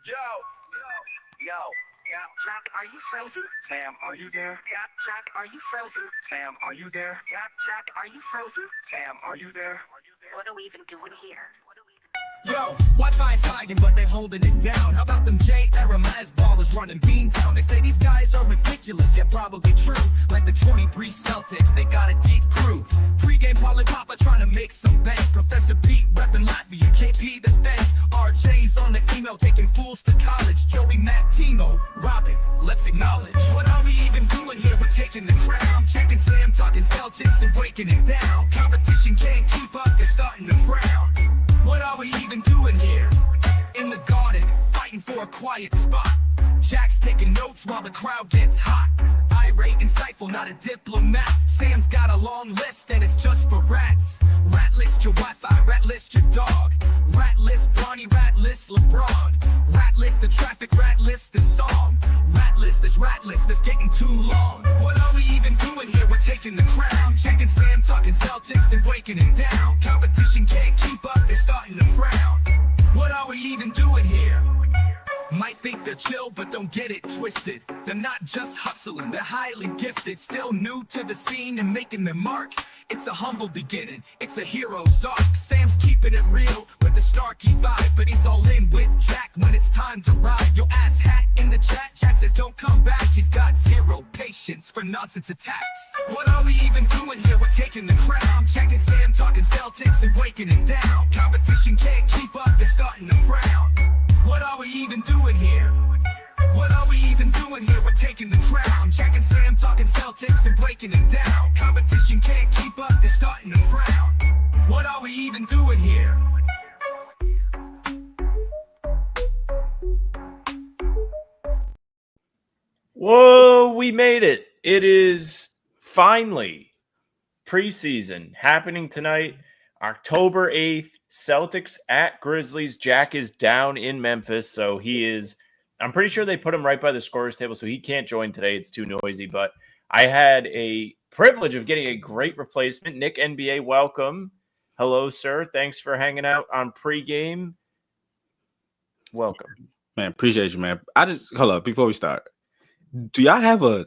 Yo. Jack, are you frozen? Sam, are you there? Yeah, Jack, are you frozen? Sam, are you there? Yeah, Jack, are you frozen? Sam, are you there? What are we even doing here? Yo, Wi-Fi fighting, but they holding it down. How about them J-era Maz ballers running Beantown? They say these guys are ridiculous, yet probably true. Like the 23 Celtics, they got a deep crew. Pregame Polly Papa trying to make some bank. Professor Pete repping Latvia, KP the thank. RJ's on the email taking fools to college. Joey, Matt, Timo, Robin, let's acknowledge. What are we even doing here? We're taking the crown. Checking Sam, talking Celtics and breaking it down. Competition can't keep up, they're starting to frown. What are we even doing here? In the garden, fighting for a quiet spot. Jack's taking notes while the crowd gets hot. Irate, insightful, not a diplomat. Sam's got a long list and it's just for rats. Rat list your Wi-Fi, rat list your dog. Rat list Bronny, rat list LeBron. Rat list the traffic, rat list the song. Rat list that's getting too long. What are we even doing here? We're taking the crown. Checking Sam, talking Celtics and breaking it down. Competition can't keep up, they're starting to frown. What are we even doing here? Might think they're chill, but don't get it twisted. They're not just hustling, they're highly gifted. Still new to the scene and making their mark. It's a humble beginning, it's a hero's arc. Sam's keeping it real with the Starkey vibe, but he's all in with Jack when it's time to ride. Your ass hat in the chat, Jack says don't come back. He's got zero patience for nonsense attacks. What are we even doing here? We're taking the crown. Checking Sam, talking Celtics and breaking it down. Competition can't keep up, they're starting to frown. What are we even doing here? What are we even doing here? We're taking the crown. Jack and Sam talking Celtics and breaking it down. Competition can't keep up, they're starting to frown. What are we even doing here? Whoa, we made it. It is finally preseason happening tonight, October 8th. Celtics at Grizzlies. Jack is down in Memphis, so I'm pretty sure they put him right by the scorer's table, so he can't join today. It's too noisy, but I had a privilege of getting a great replacement. Nick NBA, welcome. Hello, sir. Thanks for hanging out on pregame. Welcome. Man, appreciate you, man. Hold up before we start. Do y'all have a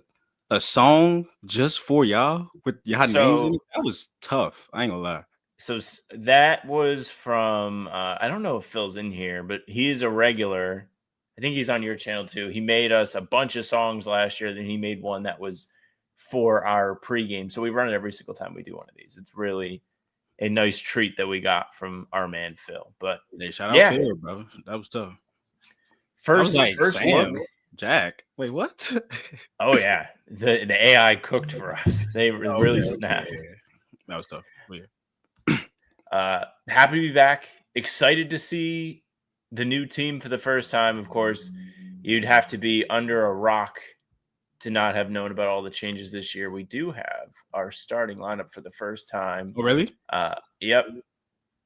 song just for y'all with y'all names in it? That was tough. I ain't gonna lie. So that was from, I don't know if Phil's in here, but he's a regular. I think he's on your channel too. He made us a bunch of songs last year. Then he made one that was for our pregame. So we run it every single time we do one of these. It's really a nice treat that we got from our man Phil. But shout out Phil, bro. That was tough. First Sam, look. Jack. Wait, what? Oh yeah. The AI cooked for us. They really snapped. Yeah. That was tough. Yeah. Happy to be back. Excited to see the new team for the first time. Of course, you'd have to be under a rock to not have known about all the changes this year. We do have our starting lineup for the first time. Oh, really? Yep.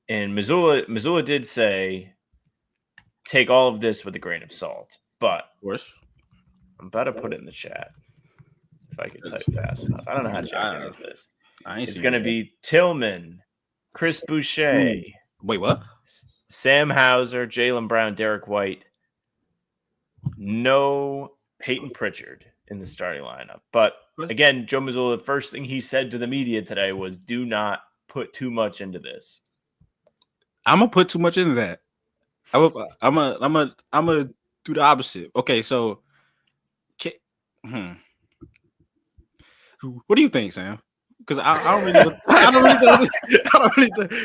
And Missoula did say, take all of this with a grain of salt. But of course, I'm about to put it in the chat if I can type fast enough. I don't know how Jack does this. It's going to be Tillman, Chris Boucher. Wait, what? Sam Hauser, Jaylen Brown, Derrick White. No Peyton Pritchard in the starting lineup. But again, Joe Mazzulla, the first thing he said to the media today was, do not put too much into this. I'm going to put too much into that. I'm gonna do the opposite. Okay, so what do you think, Sam? Because I don't really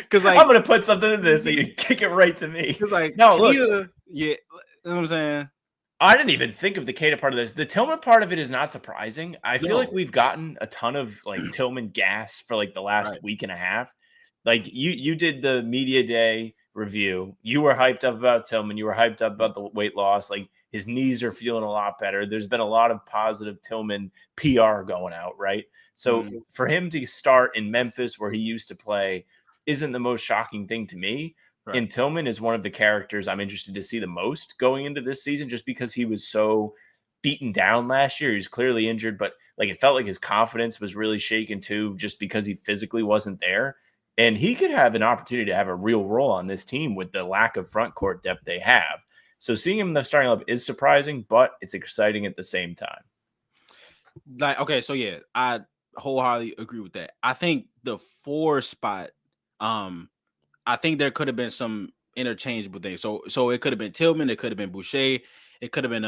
because like I'm gonna put something in this so you kick it right to me. Because like no, look, you know what I'm saying? I didn't even think of the Cada part of this. The Tillman part of it is not surprising. I feel like we've gotten a ton of like Tillman gas for like the last week and a half. Like you did the media day review. You were hyped up about Tillman. You were hyped up about the weight loss. Like his knees are feeling a lot better. There's been a lot of positive Tillman PR going out, right? So for him to start in Memphis where he used to play isn't the most shocking thing to me. Right. And Tillman is one of the characters I'm interested to see the most going into this season, just because he was so beaten down last year. He's clearly injured, but like it felt like his confidence was really shaken too, just because he physically wasn't there. And he could have an opportunity to have a real role on this team with the lack of front court depth they have. So seeing him in the starting lineup is surprising, but it's exciting at the same time. Like, okay, so yeah, I wholeheartedly agree with that. I think the 4 spot, I think there could have been some interchangeable things. So it could have been Tillman, it could have been Boucher, it could have been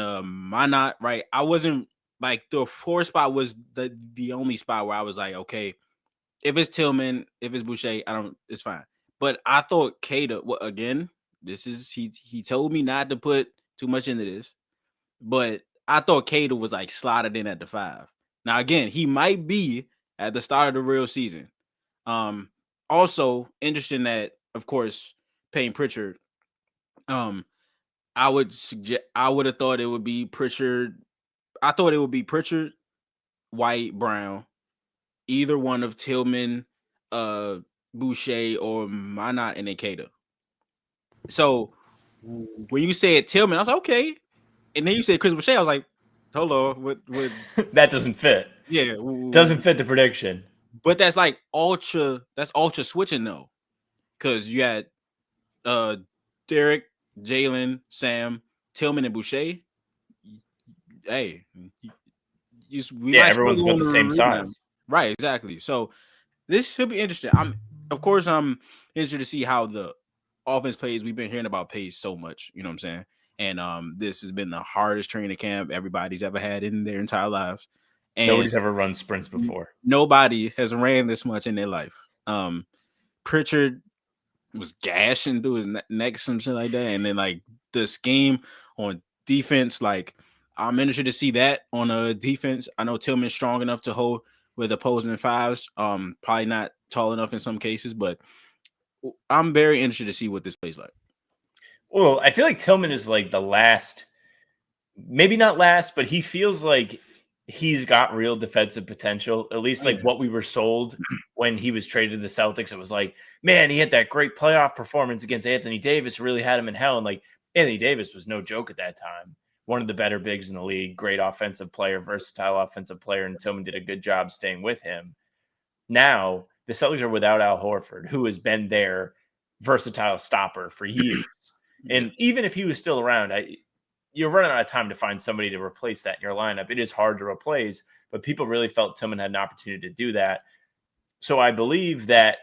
Minot, right? I wasn't like the 4 spot was the only spot where I was like, okay, if it's Tillman, if it's Boucher, it's fine. But I thought Kata, well, again, this is he told me not to put too much into this, but I thought Kata was like slotted in at the 5. Now, again, he might be at the start of the real season. Also interesting that, of course, Payne Pritchard. I would have thought it would be Pritchard. I thought it would be Pritchard, White, Brown, either one of Tillman, Boucher, or Minot and Kata. So when you said Tillman, I was like, okay. And then you said Chris Boucher, I was like, hold on, what that doesn't fit. Yeah. Doesn't fit the prediction. But that's like ultra switching though. Because you had Derrick, Jaylen, Sam, Tillman, and Boucher. Hey, everyone's about the same size. Right, exactly. So this should be interesting. I'm interested to see how the offense plays. We've been hearing about pace so much, you know what I'm saying? And this has been the hardest training camp everybody's ever had in their entire lives. And nobody's ever run sprints before. Nobody has ran this much in their life. Pritchard was gashing through his neck, some shit like that. And then like the scheme on defense, like I'm interested to see that on a defense. I know Tillman's strong enough to hold with opposing 5s. Probably not tall enough in some cases, but I'm very interested to see what this plays like. Well, I feel like Tillman is like the last, maybe not last, but he feels like he's got real defensive potential, at least like what we were sold when he was traded to the Celtics. It was like, man, he had that great playoff performance against Anthony Davis, really had him in hell. And like Anthony Davis was no joke at that time. One of the better bigs in the league, great offensive player, versatile offensive player, and Tillman did a good job staying with him. Now, the Celtics are without Al Horford, who has been their versatile stopper for years. And even if he was still around, you're running out of time to find somebody to replace that in your lineup. It is hard to replace, but people really felt Tillman had an opportunity to do that. So I believe that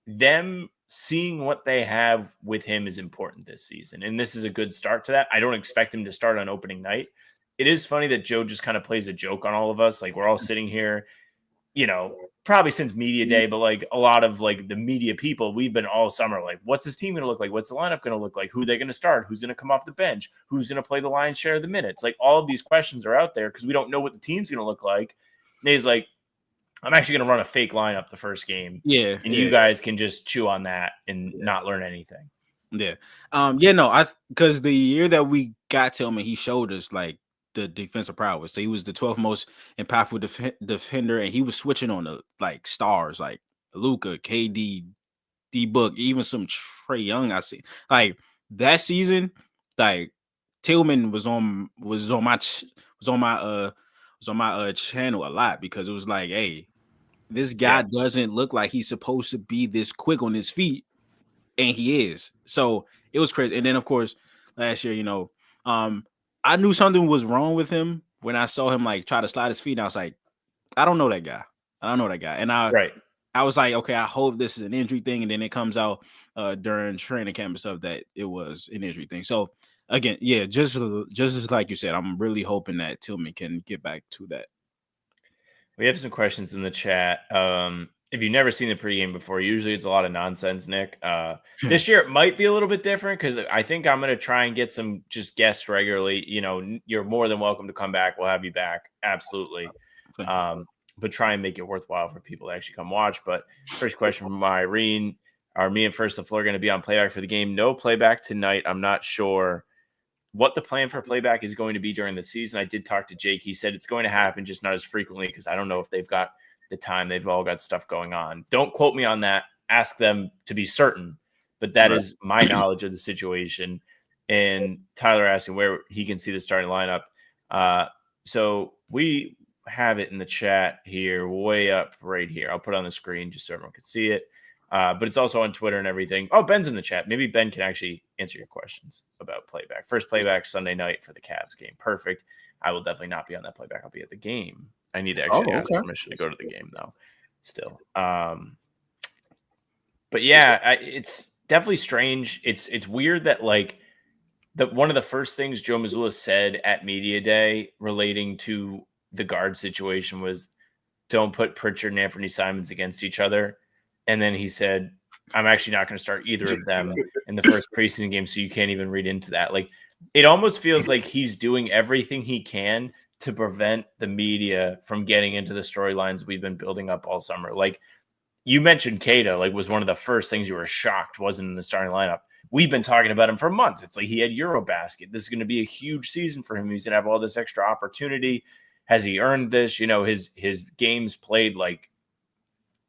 them seeing what they have with him is important this season. And this is a good start to that. I don't expect him to start on opening night. It is funny that Joe just kind of plays a joke on all of us. Like we're all sitting here, probably since media day, but like a lot of like the media people, we've been all summer like, what's his team going to look like? What's the lineup going to look like? Who are they going to start? Who's going to come off the bench? Who's going to play the lion's share of the minutes? Like all of these questions are out there because we don't know what the team's going to look like. And he's like, I'm actually going to run a fake lineup the first game. Yeah. And you guys can just chew on that and not learn anything. Yeah. Because the year that we got Tillman, he showed us like the defensive prowess. So he was the 12th most impactful defender, and he was switching on the like stars like Luka, KD, D Book, even some Trae Young. I see like that season, like Tillman was on my channel a lot because it was like, hey, this guy doesn't look like he's supposed to be this quick on his feet, and he is. So it was crazy. And then of course last year, I knew something was wrong with him when I saw him like try to slide his feet. And I was like, I don't know that guy. And I was like, okay, I hope this is an injury thing. And then it comes out during training camp and stuff that it was an injury thing. So again, just like you said, I'm really hoping that Tillman can get back to that. We have some questions in the chat. If you've never seen the pregame before, usually it's a lot of nonsense, Nick. This year it might be a little bit different because I think I'm going to try and get some just guests regularly. You're more than welcome to come back. We'll have you back. Absolutely. But try and make it worthwhile for people to actually come watch. But first question from Irene. Are me and First the Floor going to be on playback for the game? No playback tonight. I'm not sure what the plan for playback is going to be during the season. I did talk to Jake. He said it's going to happen, just not as frequently because I don't know if they've got the time. They've all got stuff going on. Don't quote me on that. Ask them to be certain. But that is my knowledge of the situation. And Tyler asking where he can see the starting lineup. So we have it in the chat here, way up right here. I'll put it on the screen just so everyone can see it. But it's also on Twitter and everything. Oh, Ben's in the chat. Maybe Ben can actually answer your questions about playback. First playback Sunday night for the Cavs game. Perfect. I will definitely not be on that playback. I'll be at the game. I need to actually ask permission to go to the game, though, still. But yeah, it's definitely strange. It's weird that like one of the first things Joe Mazzulla said at media day relating to the guard situation was don't put Pritchard and Anthony Simons against each other. And then he said, I'm actually not going to start either of them in the first preseason game. So you can't even read into that. Like it almost feels like he's doing everything he can to prevent the media from getting into the storylines we've been building up all summer. Like you mentioned Keita, like was one of the first things you were shocked wasn't in the starting lineup. We've been talking about him for months. It's like he had Eurobasket. This is going to be a huge season for him. He's going to have all this extra opportunity. Has he earned this? You know, his games played like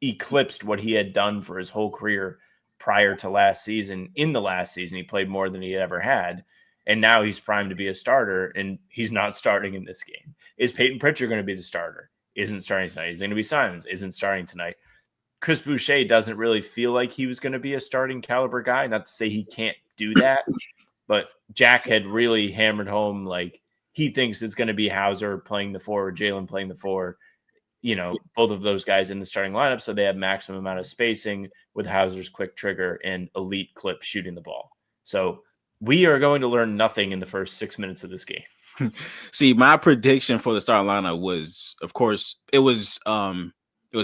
eclipsed what he had done for his whole career prior to last season. In the last season, he played more than he ever had. And now he's primed to be a starter, and he's not starting in this game. Is Peyton Pritchard going to be the starter? Isn't starting tonight. He's going to be Simons. Isn't starting tonight. Chris Boucher doesn't really feel like he was going to be a starting caliber guy. Not to say he can't do that, but Jack had really hammered home like he thinks it's going to be Hauser playing the 4 or Jaylen playing the 4. You know, both of those guys in the starting lineup, so they have maximum amount of spacing with Hauser's quick trigger and elite clip shooting the ball. So we are going to learn nothing in the first 6 minutes of this game. See, my prediction for the starting lineup was, of course, it was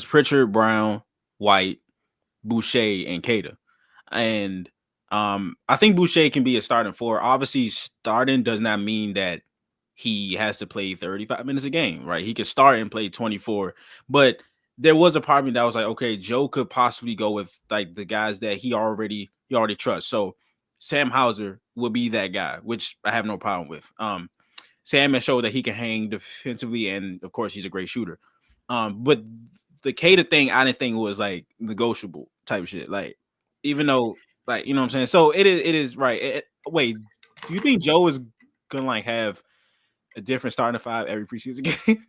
Pritchard, Brown, White, Boucher, and Keita. And I think Boucher can be a starting 4. Obviously, starting does not mean that he has to play 35 minutes a game, right? He could start and play 24. But there was a part of me that was like, okay, Joe could possibly go with like the guys that he already trusts. So Sam Hauser will be that guy, which I have no problem with. Sam has showed that he can hang defensively, and of course, he's a great shooter. But the Keita thing, I didn't think was like negotiable type shit. Like, even though, like, you know what I'm saying? So it is right. Wait, do you think Joe is gonna like have a different starting 5 every preseason game?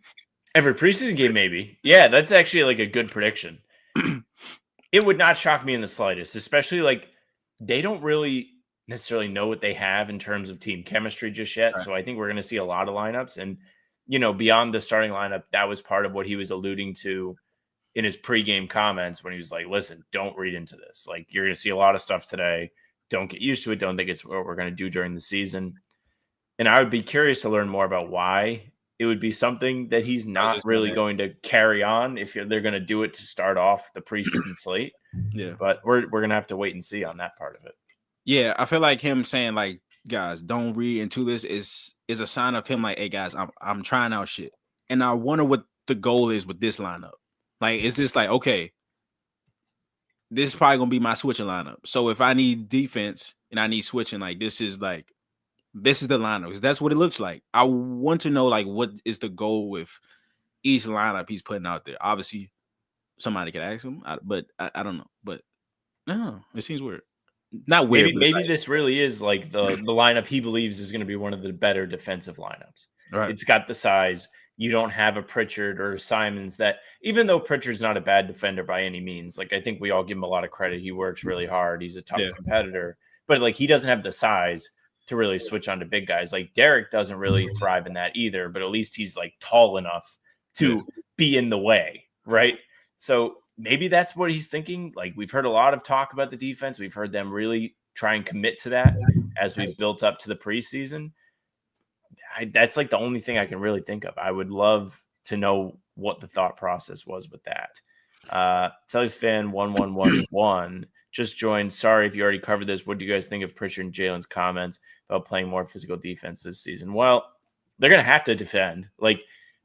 Every preseason game, maybe. Yeah, that's actually like a good prediction. It would not shock me in the slightest, especially like they don't really necessarily know what they have in terms of team chemistry just yet. Right. So I think we're going to see a lot of lineups. And, you know, beyond the starting lineup, that was part of what he was alluding to in his pregame comments when he was like, listen, don't read into this. Like, you're going to see a lot of stuff today. Don't get used to it. Don't think it's what we're going to do during the season. And I would be curious to learn more about why it would be something that he's not really going to carry on if they're going to do it to start off the preseason slate. Yeah. But we're going to have to wait and see on that part of it. Yeah, I feel like him saying like, guys, don't read into this is a sign of him like, hey guys, I'm trying out shit. And I wonder what the goal is with this lineup. Like, is this like, okay, this is probably gonna be my switching lineup. So if I need defense and I need switching, like this is the lineup, because that's what it looks like. I want to know like what is the goal with each lineup he's putting out there. Obviously, somebody could ask him, but I don't know. But no, it seems weird. Not weird. Maybe this really is like the lineup he believes is going to be one of the better defensive lineups. Right. It's got the size. You don't have a Pritchard or a Simons that, even though Pritchard's not a bad defender by any means, like I think we all give him a lot of credit. He works really hard. He's a tough competitor, but like he doesn't have the size to really switch on to big guys. Like Derrick doesn't really thrive in that either, but at least he's like tall enough to be in the way. Right. So maybe that's what he's thinking. Like we've heard a lot of talk about the defense. We've heard them really try and commit to that as we've built up to the preseason. That's like the only thing I can really think of. I would love to know what the thought process was with that. Celtics fan 1111 just joined. Sorry if you already covered this. What do you guys think of Pritchard and Jaylen's comments about playing more physical defense this season? Well, they're going to have to defend. Like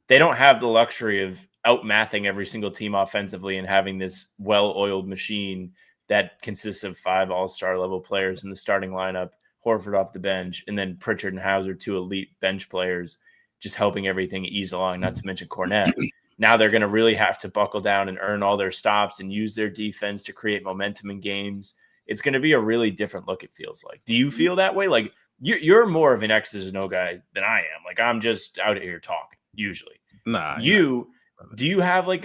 they don't have the luxury of outmathing every single team offensively and having this well-oiled machine that consists of 5 all-star level players in the starting lineup, Horford off the bench, and then Pritchard and Hauser, 2 elite bench players, just helping everything ease along, not to mention Cornette. Now they're going to really have to buckle down and earn all their stops and use their defense to create momentum in games. It's going to be a really different look, it feels like. Do you feel that way? Like you're more of an X's and O guy than I am. Like I'm just out here talking, usually. Nah. Do you have like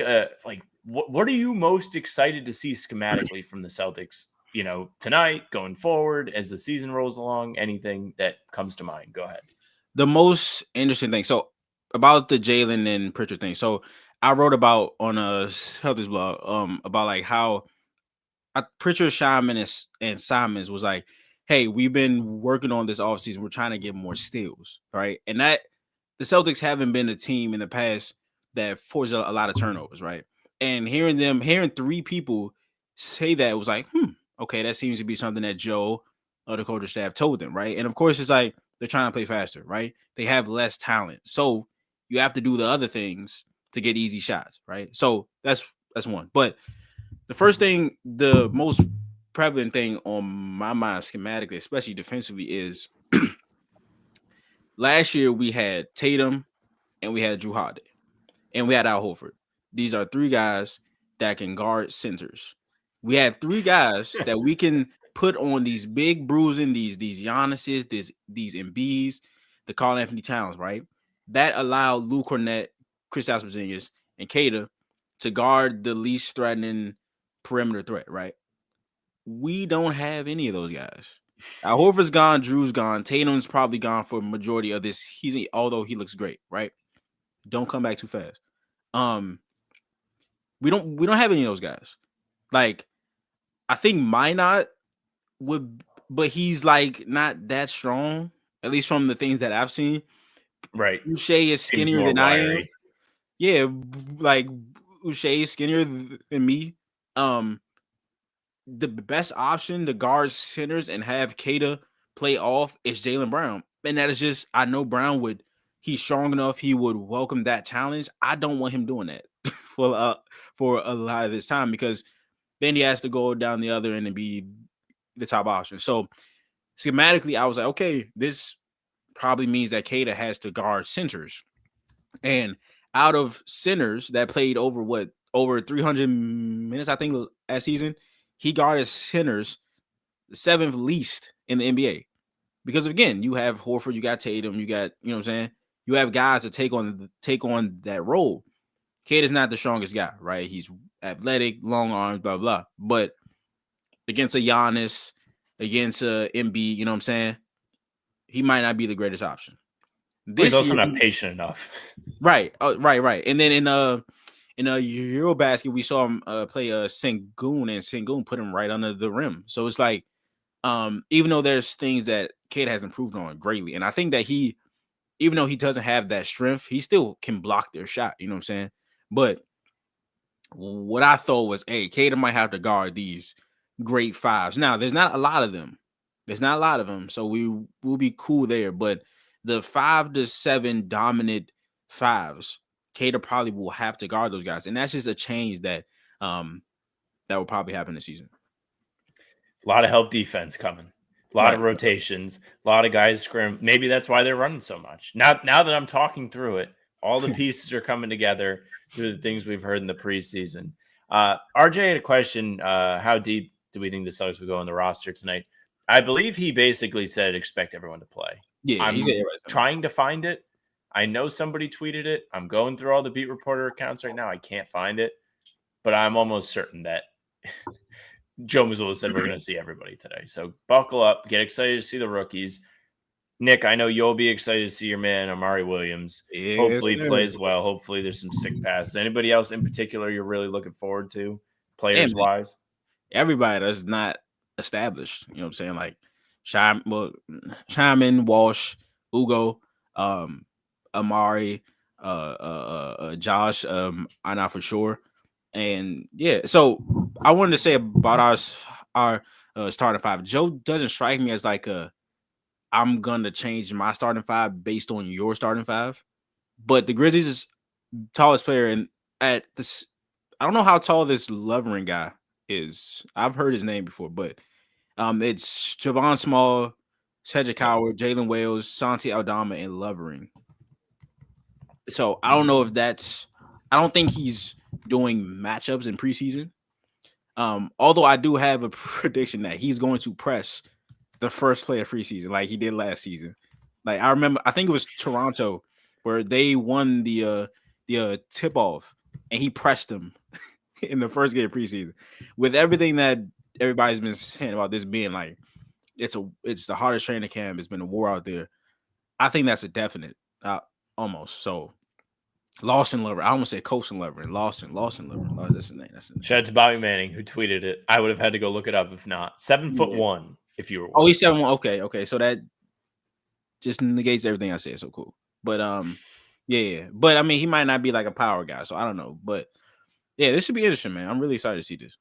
what are you most excited to see schematically from the Celtics, tonight, going forward, as the season rolls along? Anything that comes to mind? Go ahead. The most interesting thing, so about the Jaylen and Pritchard thing. So I wrote about on a Celtics blog about like how Pritchard, Shyman, and Simons was like, hey, we've been working on this offseason. We're trying to get more steals, right? And that the Celtics haven't been a team in the past that forces a lot of turnovers, right? And hearing three people say that, it was like, okay, that seems to be something that Joe or the coaching staff told them, right? And of course, it's like they're trying to play faster, right? They have less talent, so you have to do the other things to get easy shots, right? So that's one. But the first thing, the most prevalent thing on my mind schematically, especially defensively, is last year we had Tatum and we had Drew Holiday and we had Al Horford. These are three guys that can guard centers. We have three guys that we can put on these big bruising, these Giannis's, these Embiid's, the Karl Anthony Towns, right? That allowed Lou Cornette, Kristaps Porzingis, and Kata to guard the least threatening perimeter threat, right? We don't have any of those guys. Al Horford's gone, Drew's gone, Tatum's probably gone for a majority of this season, although he looks great, right? Don't come back too fast. We don't have any of those guys. Like, I think Minot would, but he's like not that strong, at least from the things that I've seen. Right. Uche is skinnier than I am. Yeah, like Uche is skinnier than me. The best option to guard centers and have Kata play off is Jaylen Brown. And that is just, I know Brown he's strong enough, he would welcome that challenge. I don't want him doing that for a lot of this time, because then he has to go down the other end and be the top option. So schematically, I was like, okay, this probably means that Kata has to guard centers. And out of centers that played over 300 minutes, I think, last season, he guarded centers the seventh least in the NBA. Because again, you have Horford, you got Tatum, you got, you know what I'm saying? You have guys to take on that role. Kata's not the strongest guy, right? He's athletic, long arms, blah, blah. But against a Giannis, against a Embiid, you know what I'm saying? He might not be the greatest option. He's also not patient enough. Right. Right. And then in Eurobasket, we saw him play Sengun, and Sengun put him right under the rim. So it's like, even though there's things that Kate has improved on greatly, and I think that even though he doesn't have that strength, he still can block their shot. You know what I'm saying? But what I thought was, hey, Kate might have to guard these great fives. Now, there's not a lot of them. So we will be cool there. But the 5 to 7 dominant fives, Kata probably will have to guard those guys. And that's just a change that will probably happen this season. A lot of help defense coming. A lot of rotations. A lot of guys scrim. Maybe that's why they're running so much. Now that I'm talking through it, all the pieces are coming together through the things we've heard in the preseason. RJ had a question. How deep do we think the Celtics will go on the roster tonight? I believe he basically said expect everyone to play. Yeah, I'm trying to find it. I know somebody tweeted it. I'm going through all the beat reporter accounts right now. I can't find it, but I'm almost certain that Joe Mazzulla said we're going to see everybody today. So buckle up. Get excited to see the rookies. Nick, I know you'll be excited to see your man, Amari Williams. Yes, hopefully he plays well. Hopefully there's some sick passes. Anybody else in particular you're really looking forward to, players-wise? Everybody that's not established. You know what I'm saying? Like Shyman, Walsh, Ugo, Amari, Josh, I know for sure. And yeah, so I wanted to say about our starting five. Joe doesn't strike me as like I'm gonna change my starting five based on your starting five. But the Grizzlies' tallest player, and at this, I don't know how tall this Lovering guy is. I've heard his name before, but it's Javon Small, Cedric Coward, Jalen Wales, Santi Aldama, and Lovering. So I don't know if I don't think he's doing matchups in preseason. Although I do have a prediction that he's going to press the first play of preseason like he did last season. Like I remember, I think it was Toronto where they won the tip off and he pressed them in the first game of preseason. With everything that everybody's been saying about this being like it's the hardest training camp. It's been a war out there. I think that's a definite, almost. So Lawson Lover. I almost said Coastal Lover and Lawson Lover. Oh, that's his name. Shout out to Bobby Manning who tweeted it. I would have had to go look it up if not. 7'1" if you were. Oh, he's 7'1". Okay. So that just negates everything I said. So cool. But yeah. But I mean, he might not be like a power guy, so I don't know. But yeah, this should be interesting, man. I'm really excited to see this.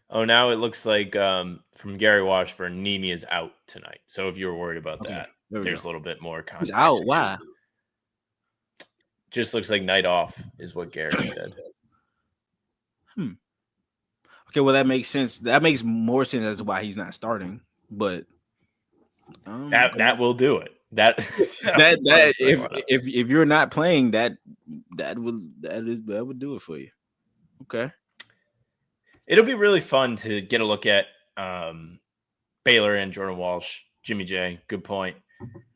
Oh, now it looks like from Gary Washburn, Nemi is out tonight. So if you were worried about that, there's a little bit more context. He's out. Why? Just looks like night off is what Gary said. Okay, well that makes sense. That makes more sense as to why he's not starting. But that will do it. That if you're not playing, that would do it for you. Okay. It'll be really fun to get a look at Baylor and Jordan Walsh, Jimmy J. Good point.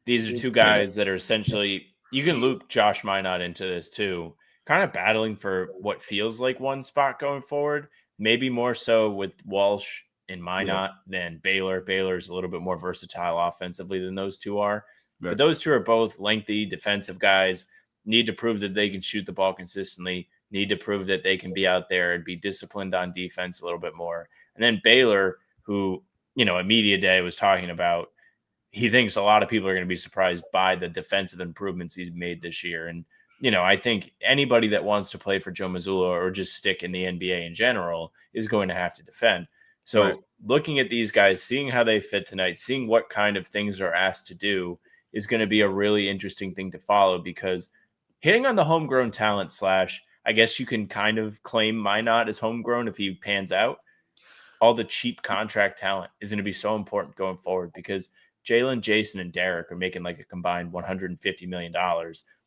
These are two guys that are essentially, you can loop Josh Minot into this too, kind of battling for what feels like one spot going forward. Maybe more so with Walsh and Minot than Baylor. Baylor's a little bit more versatile offensively than those two are. Right. But those two are both lengthy defensive guys, need to prove that they can shoot the ball consistently, need to prove that they can be out there and be disciplined on defense a little bit more. And then Baylor, who, at media day was talking about, he thinks a lot of people are going to be surprised by the defensive improvements he's made this year. And, I think anybody that wants to play for Joe Mazzulla or just stick in the NBA in general is going to have to defend. So looking at these guys, seeing how they fit tonight, seeing what kind of things they're asked to do is going to be a really interesting thing to follow, because hitting on the homegrown talent / I guess you can kind of claim Minot as homegrown if he pans out. All the cheap contract talent is going to be so important going forward, because Jaylen, Jason, and Derrick are making like a combined $150 million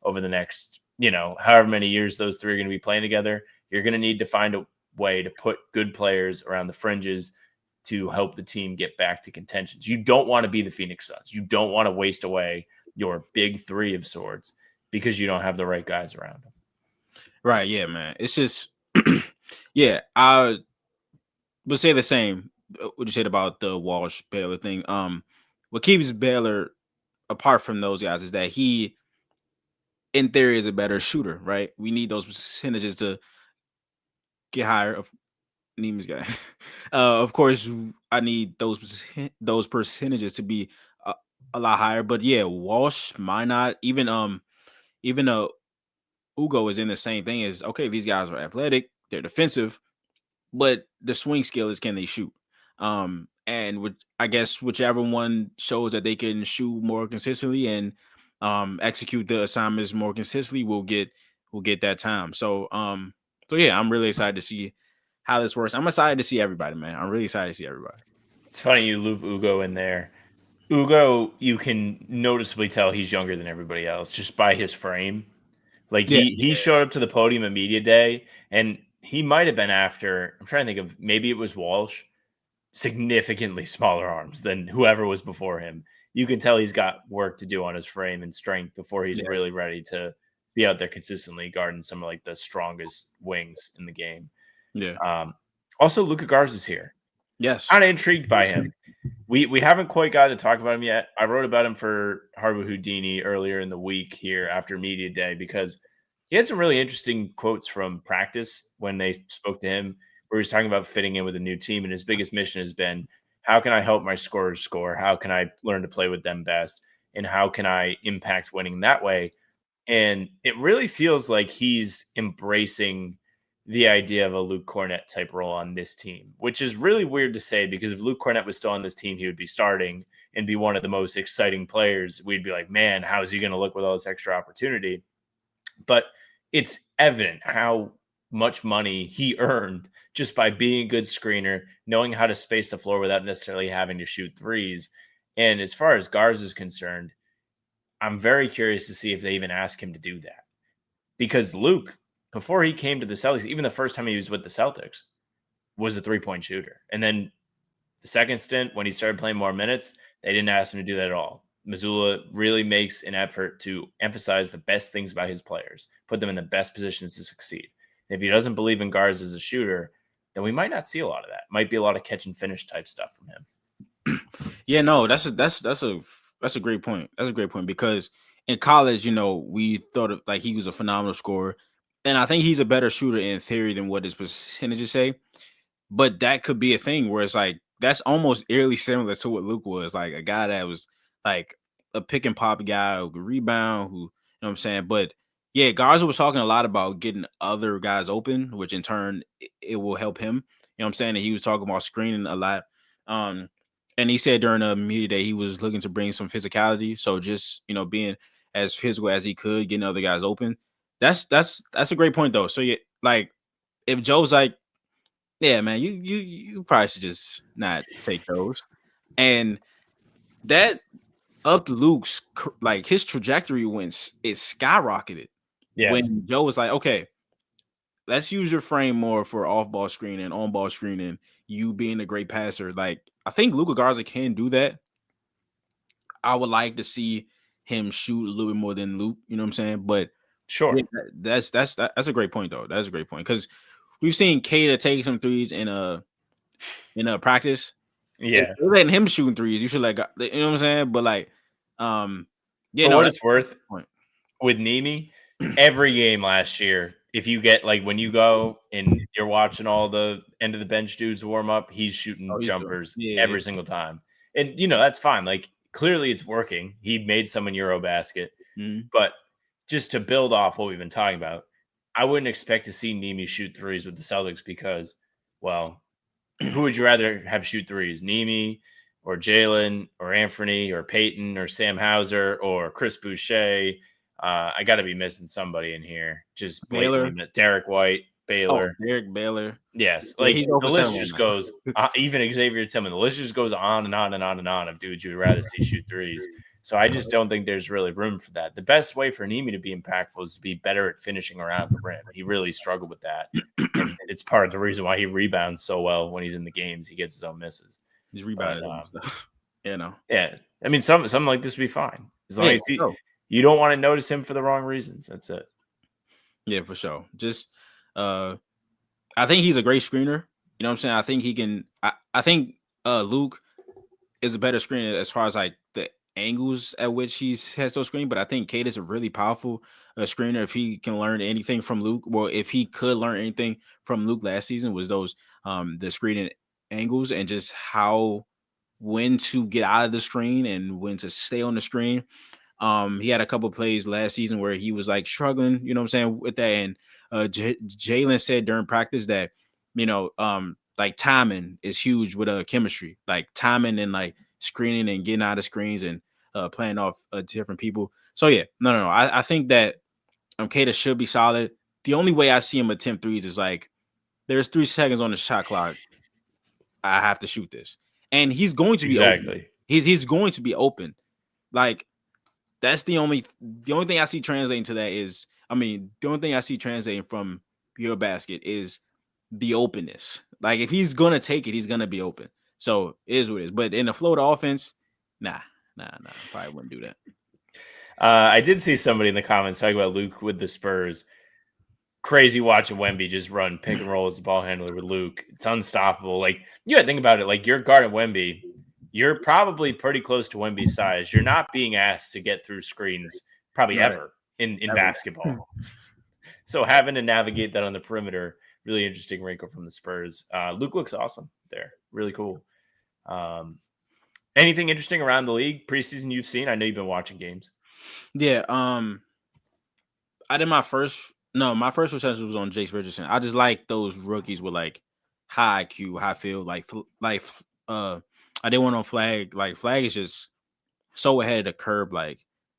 over the next, however many years those three are going to be playing together. You're going to need to find a way to put good players around the fringes to help the team get back to contentions. You don't want to be the Phoenix Suns. You don't want to waste away your big three of sorts because you don't have the right guys around them. Right, yeah, man. It's just, yeah, I would say the same. What you said about the Walsh Baylor thing. What keeps Baylor apart from those guys is that he, in theory, is a better shooter, right? We need those percentages to get higher. Of Nemi's guy, of course, I need those percentages to be a lot higher. But yeah, Walsh, Minot, even Ugo is in the same thing as, okay, these guys are athletic, they're defensive, but the swing skill is, can they shoot? And I guess whichever one shows that they can shoot more consistently and execute the assignments more consistently will get that time. So yeah, I'm really excited to see how this works. I'm excited to see everybody, man. I'm really excited to see everybody. It's funny you loop Ugo in there. Ugo, you can noticeably tell he's younger than everybody else just by his frame. Like he showed up to the podium at media day, and he might have been after, I'm trying to think of, maybe it was Walsh, significantly smaller arms than whoever was before him. You can tell he's got work to do on his frame and strength before he's really ready to be out there consistently guarding some of like the strongest wings in the game. Yeah. Also, Luka Garza's here. Yes. Kind of intrigued by him. We haven't quite got to talk about him yet. I wrote about him for Harbu Houdini earlier in the week here after media day, because he had some really interesting quotes from practice when they spoke to him, where he's talking about fitting in with a new team. And his biggest mission has been, how can I help my scorers score? How can I learn to play with them best? And how can I impact winning that way? And it really feels like he's embracing the idea of a Luke Cornett type role on this team, which is really weird to say, because if Luke Cornett was still on this team, he would be starting and be one of the most exciting players. We'd be like, man, how is he going to look with all this extra opportunity? But it's evident how much money he earned just by being a good screener, knowing how to space the floor without necessarily having to shoot threes. And as far as Garza is concerned, I'm very curious to see if they even ask him to do that, because Luke, before he came to the Celtics, even the first time he was with the Celtics, was a three-point shooter. And then the second stint, when he started playing more minutes, they didn't ask him to do that at all. Mazzulla really makes an effort to emphasize the best things about his players, put them in the best positions to succeed. If he doesn't believe in guards as a shooter, then we might not see a lot of that. Might be a lot of catch and finish type stuff from him. Yeah, no, that's a great point. That's a great point because in college, we thought of, like, he was a phenomenal scorer, and I think he's a better shooter in theory than what his percentages say. But that could be a thing where it's like that's almost eerily similar to what Luke was, like a guy that was like a pick and pop guy who could rebound, who, you know what I'm saying. But yeah, Garza was talking a lot about getting other guys open, which in turn it will help him. You know what I'm saying? And he was talking about screening a lot. And he said during the media day he was looking to bring some physicality. So just, being as physical as he could, getting other guys open. That's a great point though. So yeah, like if Joe's like, yeah, man, you probably should just not take those. And that up Luke's, like, his trajectory it skyrocketed. Yes. When Joe was like, okay, let's use your frame more for off-ball screening, on-ball screening, you being a great passer. Like, I think Luka Garza can do that. I would like to see him shoot a little bit more than Luke, you know what I'm saying? But sure, yeah, that's a great point though. That's a great point because we've seen Kata take some threes in a practice. Yeah, if you're letting him shooting threes, you should you know what I'm saying? But like, yeah, for what it's worth, with Nimi, every game last year, if you get like when you go and you're watching all the end of the bench dudes warm up, he's shooting jumpers every single time, and that's fine. Like clearly it's working. He made some in Eurobasket, but just to build off what we've been talking about, I wouldn't expect to see Nimi shoot threes with the Celtics because, well, who would you rather have shoot threes? Nimi or Jaylen or Anthony or Peyton or Sam Hauser or Chris Boucher? I got to be missing somebody in here. Just Baylor, Derrick White, Baylor, Derek Baylor. Yes, like the list just goes. Even Xavier Tillman, the list just goes on and on and on and on of dudes you would rather see shoot threes. So I just don't think there's really room for that. The best way for Nimi to be impactful is to be better at finishing around the rim. He really struggled with that. And it's part of the reason why he rebounds so well when he's in the games. He gets his own misses. He's rebounded. Yeah. I mean, something like this would be fine as long as you don't want to notice him for the wrong reasons. That's it. Yeah, for sure. Just, I think he's a great screener. You know what I'm saying? I think he can. I think Luke is a better screener as far as like the angles at which he has those screen, but I think Kate is a really powerful screener. If he can learn anything from Luke, well, if he could learn anything from Luke last season, was those the screening angles and just when to get out of the screen and when to stay on the screen. He had a couple plays last season where he was like struggling, you know what I'm saying, with that. And Jaylen said during practice that, like timing is huge with chemistry, like timing and like screening and getting out of screens and playing off different people. So yeah, no. I think that Kata should be solid. The only way I see him attempt threes is like there's 3 seconds on the shot clock. I have to shoot this, and he's going to be open. He's going to be open. Like that's the only thing I see translating to that is, the only thing I see translating from your basket is the openness. Like if he's gonna take it, he's gonna be open. So it is what it is. But in the float offense, nah. Probably wouldn't do that. I did see somebody in the comments talking about Luke with the Spurs. Crazy watching Wemby just run pick and roll as the ball handler with Luke. It's unstoppable. Like you gotta think about it. Like you're guarding Wemby, you're probably pretty close to Wemby's size. You're not being asked to get through screens probably ever in basketball. So having to navigate that on the perimeter, really interesting wrinkle from the Spurs. Luke looks awesome there. Really cool. Anything interesting around the league preseason you've seen? I know you've been watching games. Yeah. I did my first reception was on Jace Richardson. I just like those rookies with like high IQ, high field, like I did one on Flag. Like Flag is just so ahead of the curve, like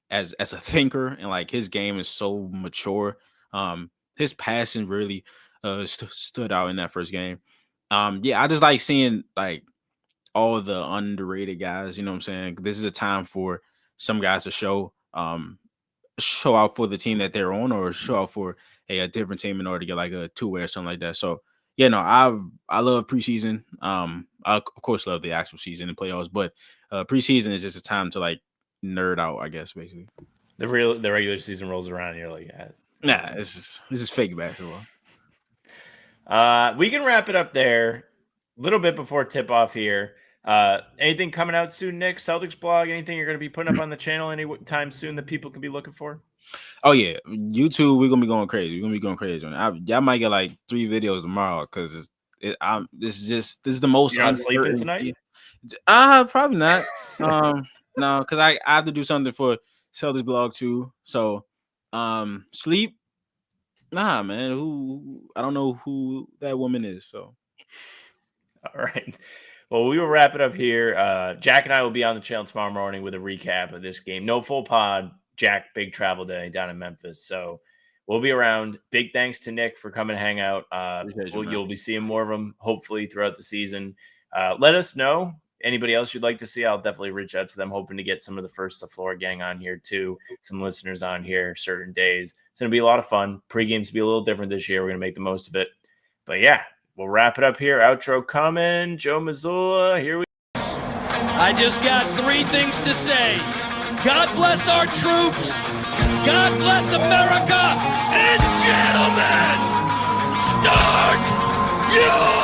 as a thinker, and like his game is so mature. His passing really stood out in that first game. Yeah, I just like seeing like all the underrated guys. You know what I'm saying? This is a time for some guys to show out for the team that they're on, or show out for a different team in order to get like a 2-way or something like that. So yeah, no, I love preseason. I of course love the actual season and playoffs, but preseason is just a time to like nerd out, I guess, basically. The regular season rolls around and you're like, nah, this is fake basketball. We can wrap it up there a little bit before tip off here. Anything coming out soon, Nick? Celtics blog? Anything you're going to be putting up on the channel anytime soon that people can be looking for? Oh yeah, YouTube. We're gonna be going crazy. Y'all might get like 3 videos tomorrow because this is the most. You're not sleeping tonight? Probably not. No, because I have to do something for Celtics blog too. So, sleep. Nah, man. I don't know who that woman is. So, all right. Well, we will wrap it up here. Jack and I will be on the channel tomorrow morning with a recap of this game. No full pod. Jack, big travel day down in Memphis. So we'll be around. Big thanks to Nick for coming to hang out. You'll be seeing more of them, hopefully, throughout the season. Let us know. Anybody else you'd like to see, I'll definitely reach out to them, hoping to get some of the First to Floor gang on here, too. Some listeners on here certain days. It's going to be a lot of fun. Pregame's to be a little different this year. We're going to make the most of it. But, yeah, we'll wrap it up here. Outro coming. Joe Mazzulla, here we go. I just got 3 things to say. God bless our troops. God bless America. And gentlemen, start your